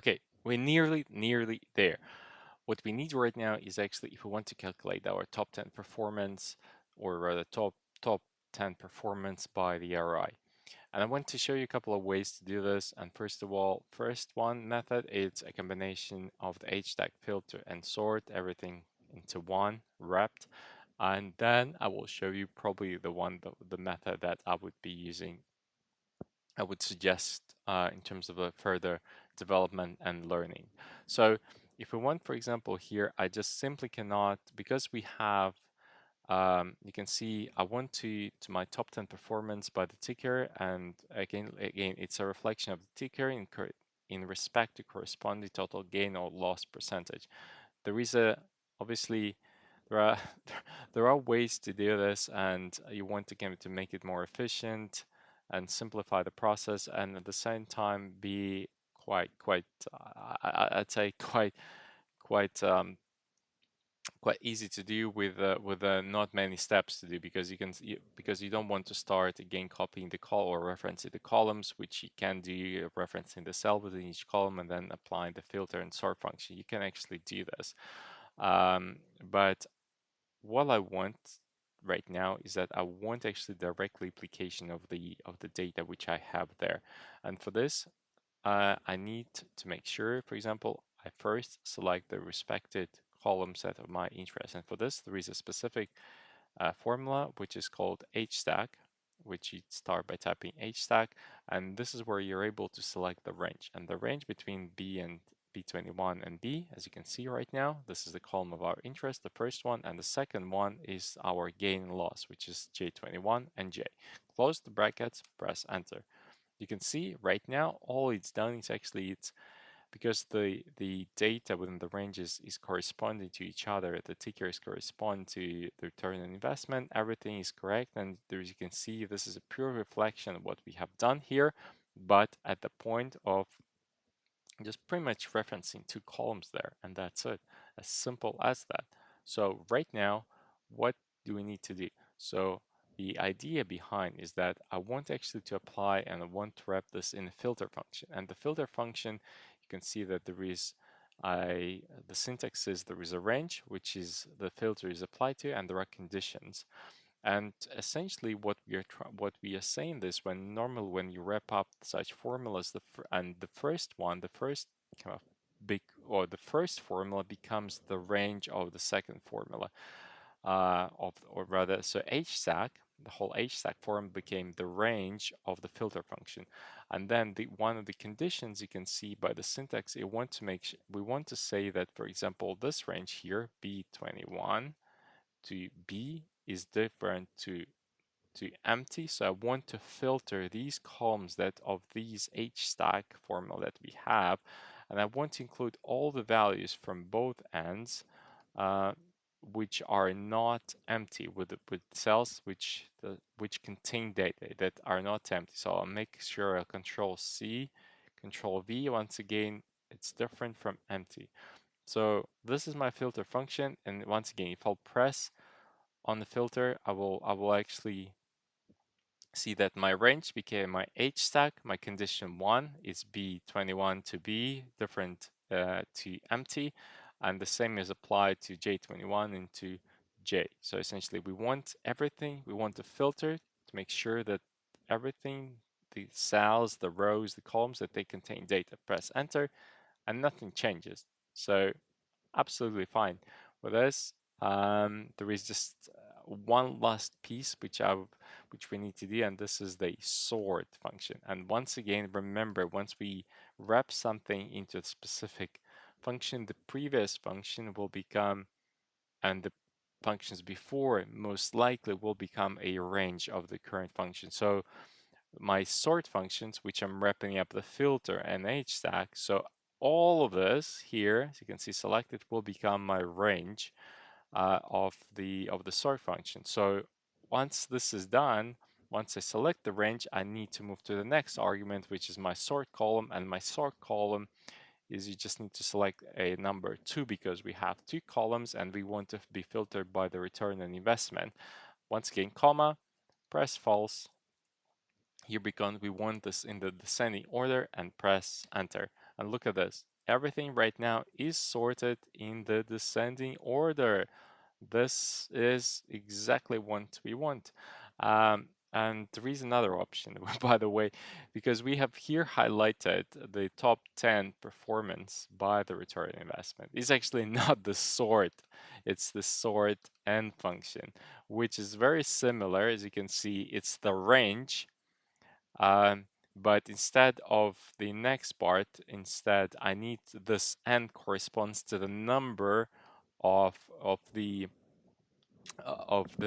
Okay, we're nearly there. What we need right now is actually if we want to calculate our top 10 performance, or rather top 10 performance by the ROI. And I want to show you a couple of ways to do this. And first of all, first one method is a combination of the H-tag filter and sort everything into one wrapped. And then I will show you probably the method that I would be using, I would suggest in terms of a further development and learning. So if we want, for example, here, I just simply cannot, because we have, you can see I want to my top 10 performance by the ticker, and again, it's a reflection of the ticker in respect to corresponding total gain or loss percentage. There is a, obviously, there are there are ways to do this, and you want to make it more efficient and simplify the process, and at the same time be quite I'd say quite quite easy to do with not many steps to do, because because you don't want to start again copying the call or referencing the columns, which you can do referencing the cell within each column and then applying the filter and sort function. You can actually do this, but what I want right now is that I want actually direct application of the data which I have there. And for this, I need to make sure, for example, I first select the respected column set of my interest. And for this, there is a specific formula which is called HStack, which you start by typing HStack. And this is where you're able to select the range. And the range between B and B21 and B, as you can see right now, this is the column of our interest, the first one, and the second one is our gain and loss, which is J21 and J. Close the brackets, press enter. You can see right now all it's done is actually it's because the data within the ranges is corresponding to each other, the tickers correspond to the return on investment, everything is correct, and there, as you can see, this is a pure reflection of what we have done here, but at the point of just pretty much referencing two columns there, and that's it, as simple as that. So right now, what do we need to do? So the idea behind is that I want actually to apply and I want to wrap this in a filter function. And the filter function, you can see that there is the syntax is there is a range, which is the filter is applied to, and there are conditions. And essentially, what we are saying this when normally when you wrap up such formulas, the first one, the first kind of big or the first formula becomes the range of the second formula, or rather, so HStack, the whole HStack form became the range of the filter function, and then one of the conditions you can see by the syntax, we want to say that, for example, this range here, B21 to B is different to empty. So I want to filter these columns that of these HStack formula that we have, and I want to include all the values from both ends, uh, which are not empty, with cells which contain data that are not empty. So I'll make sure I'll Control C, Control V. Once again, it's different from empty. So this is my filter function, and once again, if I'll press on the filter, I will actually see that my range became my HStack. My condition 1 is B21 to B, different to empty, and the same is applied to J21 into J. So essentially, we want everything, we want the filter to make sure that everything, the cells, the rows, the columns, that they contain data. Press enter, and nothing changes. So absolutely fine with this. There is just one last piece which we need to do, and this is the sort function. And once again, remember, once we wrap something into a specific function, the previous function will become, and the functions before most likely will become a range of the current function. So my sort functions, which I'm wrapping up the filter and HStack. So all of this here, as you can see selected, will become my range of the sort function. So once this is done, once I select the range, I need to move to the next argument, which is my sort column. And my sort column is, you just need to select a number 2, because we have 2 columns and we want to be filtered by the return on investment. Once again, comma, press false. Here we want this in the descending order, and press enter. And look at this. Everything right now is sorted in the descending order. This is exactly what we want. And there is another option, by the way, because we have here highlighted the top 10 performance by the return on investment. It's actually not the sort, it's the sort and function, which is very similar. As you can see, it's the range. But instead of the next part, instead I need this n corresponds to the number of of the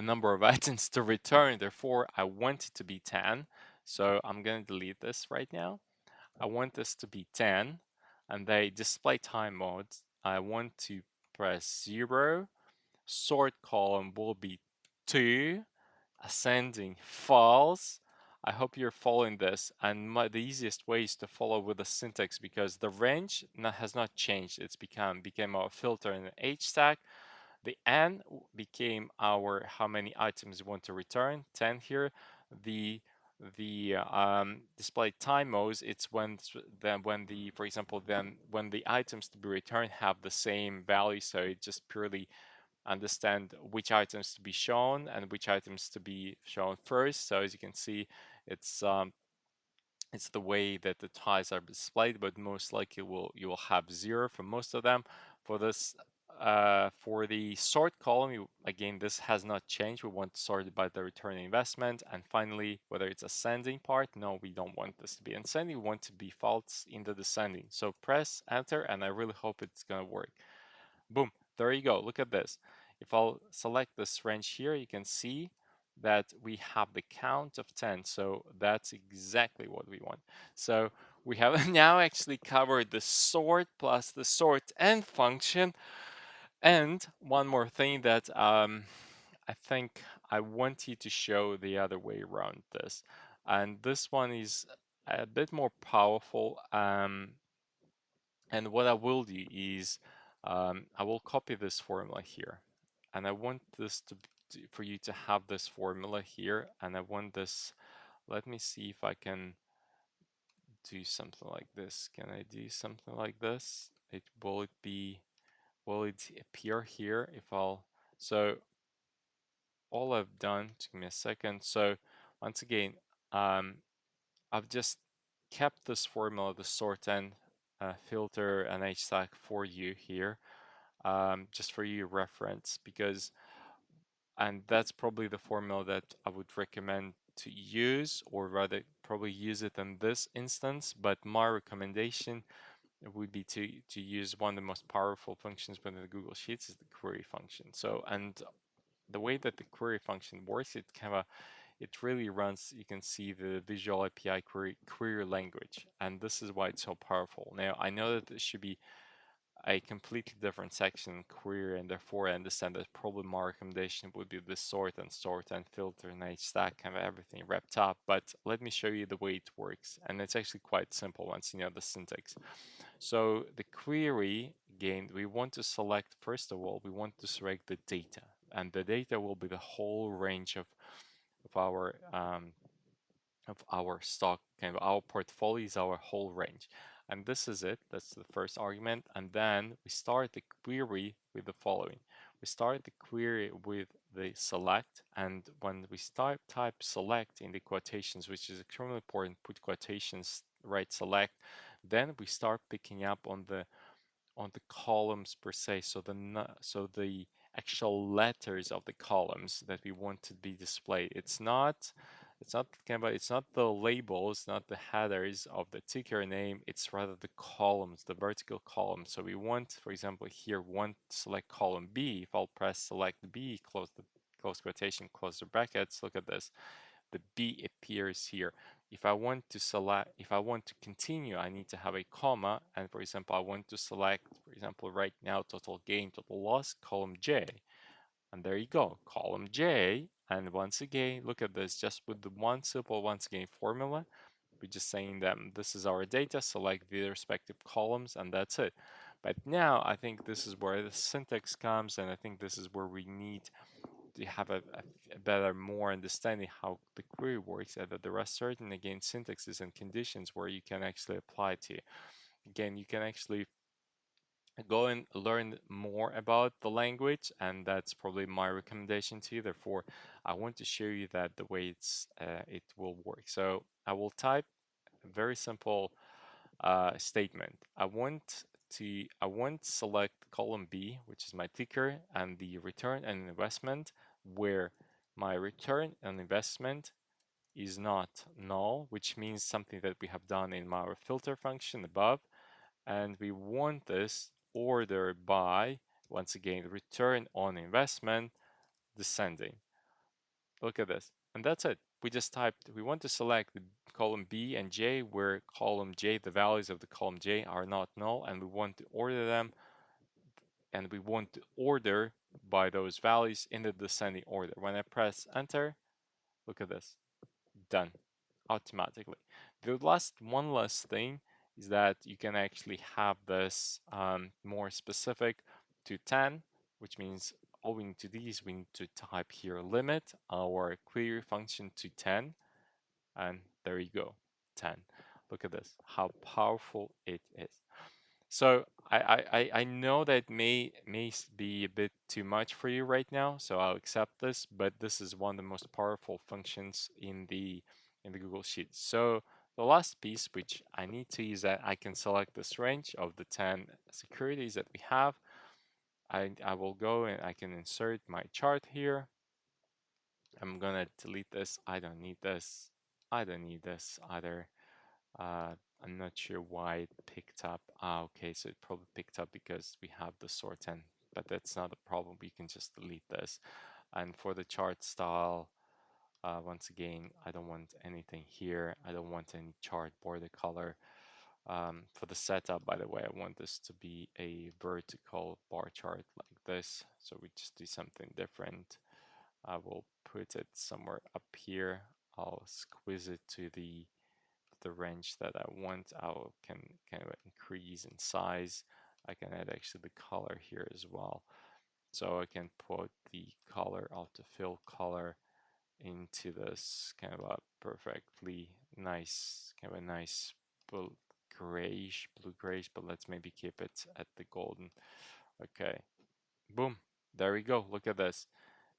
number of items to return. Therefore, I want it to be 10. So I'm going to delete this right now. I want this to be 10. And the display time modes, I want to press 0. Sort column will be 2. Ascending false. I hope you're following this. And the easiest way is to follow with the syntax because the range has not changed. It's became our filter in the H stack. The n became our how many items we want to return, 10 here. The display time modes, it's when the for example then when the items to be returned have the same value, so it just purely understand which items to be shown and which items to be shown first. So as you can see, it's the way that the ties are displayed, but most likely you will have 0 for most of them. For this, for the sort column, again, this has not changed. We want to sort it by the return on investment. And finally, whether it's ascending part, no, we don't want this to be ascending. We want to be false in the descending. So press enter, and I really hope it's gonna work. Boom, there you go. Look at this. If I'll select this range here, you can see that we have the count of 10. So that's exactly what we want. So we have now actually covered the sort plus the sort and function. And one more thing that I think I want you to show the other way around this. And this one is a bit more powerful. And what I will do is I will copy this formula here. And I want this for you to have this formula here. And I want this, let me see if I can do something like this. Can I do something like this? Will it appear here if so all I've done, give me a second. So once again, um, I've just kept this formula, the sort and filter and HStack for you here, just for your reference, and that's probably the formula that I would recommend to use, or rather probably use it in this instance, but my recommendation would be to use one of the most powerful functions within the Google Sheets is the query function. So, and the way that the query function works, it really runs, you can see the Visual API query language, and this is why it's so powerful. Now, I know that this should be a completely different section query, and therefore I understand that probably my recommendation would be the sort and filter and HStack, kind of everything wrapped up. But let me show you the way it works, and it's actually quite simple once you know the syntax. So the query, again, we want to select, first of all, we want to select the data, and the data will be the whole range of our stock, kind of our portfolio is our whole range. And this is it, that's the first argument. And then we start the query with the following. We start the query with the select, and when we start type select in the quotations, which is extremely important, put quotations, right select, then we start picking up on the columns per se, so the actual letters of the columns that we want to be displayed. It's not the labels, not the headers of the ticker name, it's rather the columns, the vertical columns. So we want, for example, here want to select column B. If I'll press select B, close quotation, close the brackets, look at this, the B appears here. If I want to continue, I need to have a comma. And for example, I want to select, for example, right now, total gain, total loss, column J. And there you go, column J. And once again, look at this, just with the one simple, once again, formula. We're just saying that this is our data, select the respective columns, and that's it. But now I think this is where the syntax comes, and I think this is where we need to have a better, more understanding how the query works, and that there are certain, again, syntaxes and conditions where you can actually apply to. again, you can actually go and learn more about the language, and that's probably my recommendation to you. Therefore, I want to show you that the way it will work. So I will type a very simple statement. I want select column B, which is my ticker, and the return on investment, where my return on investment is not null, which means something that we have done in our filter function above, and we want this order by, once again, return on investment descending. Look at this. And that's it. We just typed, we want to select the column B and J, where column J, the values of the column J are not null, and we want to order them, and we want to order by those values in the descending order. When I press enter, look at this. Done automatically. The one last thing is that you can actually have this more specific to 10, which means all we need to do is we need to type here limit our query function to 10, and there you go, 10. Look at this, how powerful it is. So I know that may be a bit too much for you right now, so I'll accept this, but this is one of the most powerful functions in the Google Sheet. So the last piece which I need to is that I can select this range of the 10 securities that we have. I will go and I can insert my chart here. I'm gonna delete this. I don't need this. I don't need this either. Uh, I'm not sure why it picked up. Ah, okay, so it probably picked up because we have the sort 10, but that's not a problem. We can just delete this. And for the chart style, once again, I don't want anything here. I don't want any chart border color. For the setup, by the way, I want this to be a vertical bar chart like this. So we just do something different. I will put it somewhere up here. I'll squeeze it to the range that I want. I can kind of increase in size. I can add actually the color here as well. So I can put the color, autofill color, into this kind of a perfectly nice, kind of a nice blue grayish, but let's maybe keep it at the golden. Okay, boom, there we go. Look at this.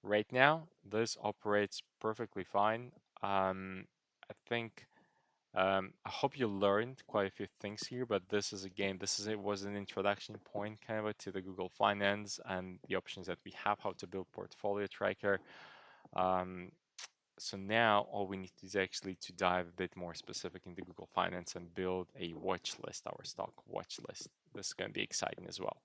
Right now, this operates perfectly fine. I think I hope you learned quite a few things here, but this is again, it was an introduction point kind of to the Google Finance and the options that we have, how to build portfolio tracker. Um, so now all we need is actually to dive a bit more specific into Google Finance and build a watch list, our stock watch list. This is going to be exciting as well.